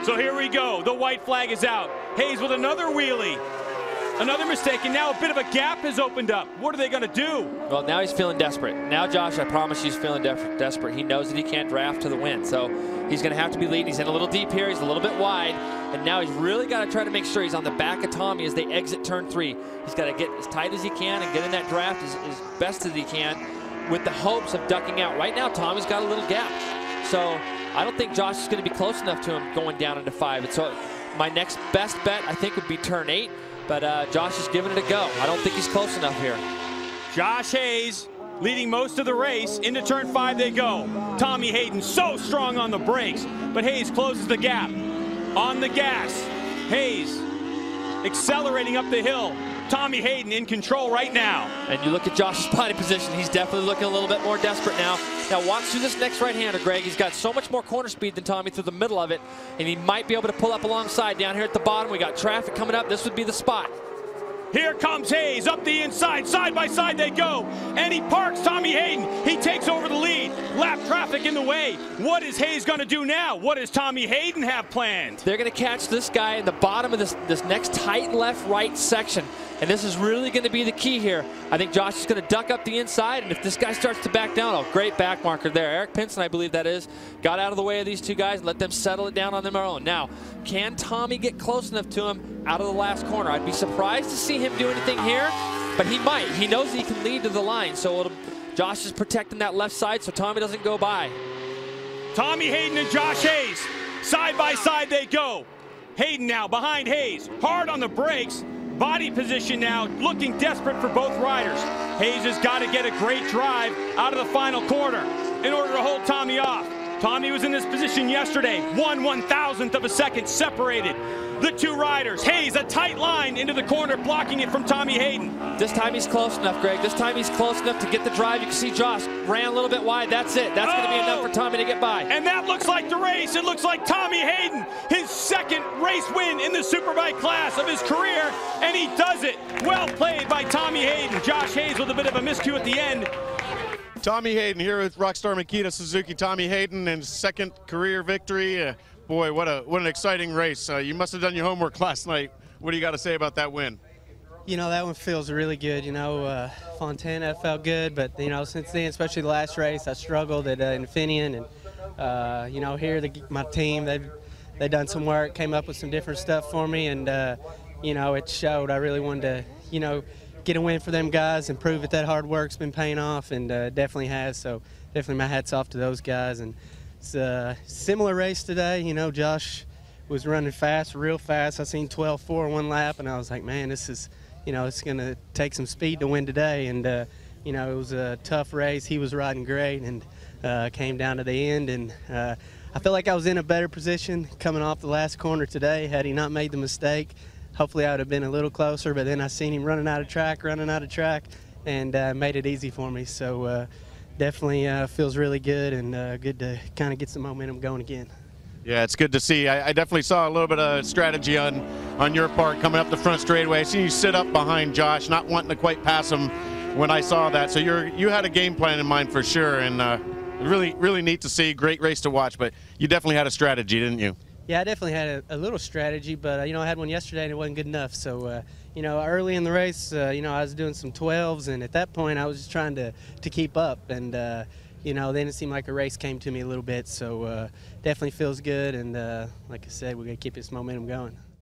So here we go. The white flag is out. Hayes with another wheelie. Another mistake, and now a bit of a gap has opened up. What are they going to do? Well, now he's feeling desperate. Now, Josh, I promise he's feeling desperate. He knows that he can't draft to the win, so he's going to have to be leading. He's in a little deep here. He's a little bit wide, and now he's really got to try to make sure he's on the back of Tommy as they exit turn 3. He's got to get as tight as he can and get in that draft as best as he can with the hopes of ducking out. Right now, Tommy's got a little gap, so I don't think Josh is going to be close enough to him going down into 5. And so my next best bet, I think, would be turn 8. But Josh is giving it a go. I don't think he's close enough here. Josh Hayes leading most of the race. Into turn 5 they go. Tommy Hayden so strong on the brakes, but Hayes closes the gap. On the gas, Hayes accelerating up the hill. Tommy Hayden in control right now. And you look at Josh's body position, he's definitely looking a little bit more desperate now. Now watch through this next right-hander, Greg. He's got so much more corner speed than Tommy through the middle of it, and he might be able to pull up alongside. Down here at the bottom, we got traffic coming up. This would be the spot. Here comes Hayes up the inside. Side by side they go. And he parks Tommy Hayden. He takes over the lead. Lap traffic in the way. What is Hayes going to do now? What does Tommy Hayden have planned? They're going to catch this guy in the bottom of this next tight left-right section. And this is really going to be the key here. I think Josh is going to duck up the inside, and if this guy starts to back down, oh, great back marker there. Eric Pinson, I believe that is, got out of the way of these two guys and let them settle it down on their own. Now, can Tommy get close enough to him out of the last corner? I'd be surprised to see him do anything here, but he might. He knows he can lead to the line, so Josh is protecting that left side so Tommy doesn't go by. Tommy Hayden and Josh Hayes, side by side they go. Hayden now behind Hayes, hard on the brakes. Body position now, looking desperate for both riders. Hayes has got to get a great drive out of the final corner in order to hold Tommy off. Tommy was in this position yesterday, 1/1000th of a second separated the two riders. Hayes, a tight line into the corner, blocking it from Tommy Hayden. This time he's close enough, Greg. This time he's close enough to get the drive. You can see Josh ran a little bit wide. That's it. That's going to be enough for Tommy to get by. And that looks like the race. It looks like Tommy Hayden, his second race win in the Superbike class of his career, and he does it. Well played by Tommy Hayden. Josh Hayes with a bit of a miscue at the end. Tommy Hayden here with Rockstar Makita Suzuki. Tommy Hayden and second career victory. Boy, what an exciting race. You must have done your homework last night. What do you got to say about that win? You know, that one feels really good. You know, Fontana felt good, but, you know, since then, especially the last race, I struggled at Infineon. And, you know, here, my team, they've done some work, came up with some different stuff for me, and, you know, it showed. I really wanted to, you know, get a win for them guys and prove that hard work's been paying off, and definitely has. So definitely my hat's off to those guys. And it's a similar race today. You know, Josh was running fast, real fast. I seen 12.4 one lap, and I was like, man, this is, you know, it's going to take some speed to win today. And, you know, it was a tough race. He was riding great, and came down to the end. And I feel like I was in a better position coming off the last corner today. Had he not made the mistake, hopefully I would have been a little closer, but then I seen him running out of track, and made it easy for me. So definitely feels really good, and good to kind of get some momentum going again. Yeah, it's good to see. I definitely saw a little bit of strategy on your part coming up the front straightaway. I see you sit up behind Josh, not wanting to quite pass him when I saw that. So you had a game plan in mind for sure, and really neat to see. Great race to watch, but you definitely had a strategy, didn't you? Yeah, I definitely had a little strategy, but, you know, I had one yesterday and it wasn't good enough. So, you know, early in the race, you know, I was doing some 12s, and at that point I was just trying to keep up. And, you know, then it seemed like a race came to me a little bit. So definitely feels good. And like I said, we're going to keep this momentum going.